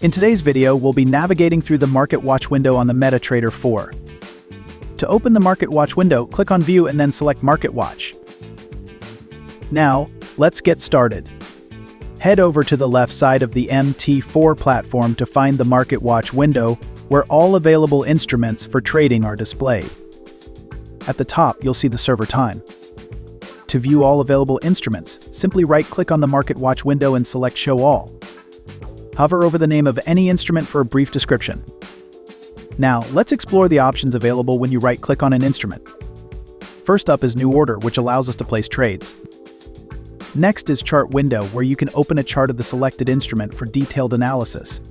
In today's video, we'll be navigating through the Market Watch window on the MetaTrader 4. To open the Market Watch window, click on View and then select Market Watch. Now, let's get started. Head over to the left side of the MT4 platform to find the Market Watch window, where all available instruments for trading are displayed. At the top, you'll see the server time. To view all available instruments, simply right-click on the Market Watch window and select Show All. Hover over the name of any instrument for a brief description. Now, let's explore the options available when you right-click on an instrument. First up is New Order, which allows us to place trades. Next is Chart Window, where you can open a chart of the selected instrument for detailed analysis.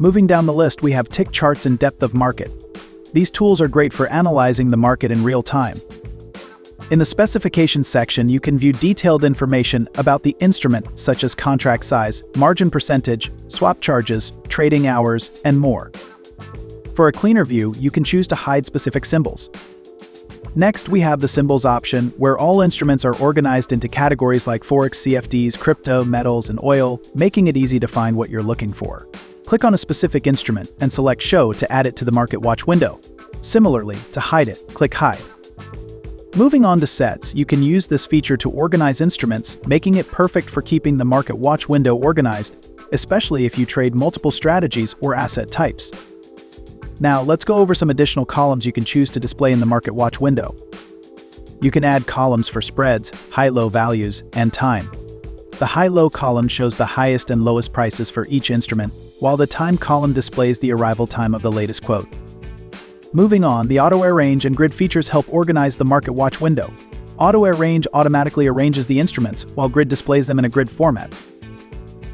Moving down the list, we have Tick Charts and Depth of Market. These tools are great for analyzing the market in real time. In the specifications section, you can view detailed information about the instrument, such as contract size, margin percentage, swap charges, trading hours, and more. For a cleaner view, you can choose to hide specific symbols. Next, we have the Symbols option, where all instruments are organized into categories like Forex, CFDs, crypto, metals, and oil, making it easy to find what you're looking for. Click on a specific instrument and select Show to add it to the Market Watch window. Similarly, to hide it, click Hide. Moving on to Sets, you can use this feature to organize instruments, making it perfect for keeping the Market Watch window organized, especially if you trade multiple strategies or asset types. Now, let's go over some additional columns you can choose to display in the Market Watch window. You can add columns for spreads, high-low values, and time. The high-low column shows the highest and lowest prices for each instrument, while the time column displays the arrival time of the latest quote. Moving on, the Auto Arrange and Grid features help organize the Market Watch window. Auto Arrange automatically arranges the instruments, while Grid displays them in a grid format.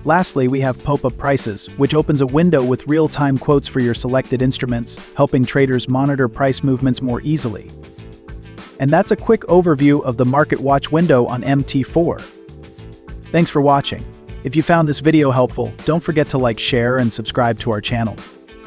Lastly, we have Pop-up Prices, which opens a window with real-time quotes for your selected instruments, helping traders monitor price movements more easily. And that's a quick overview of the Market Watch window on MT4. Thanks for watching. If you found this video helpful, don't forget to like, share, and subscribe to our channel.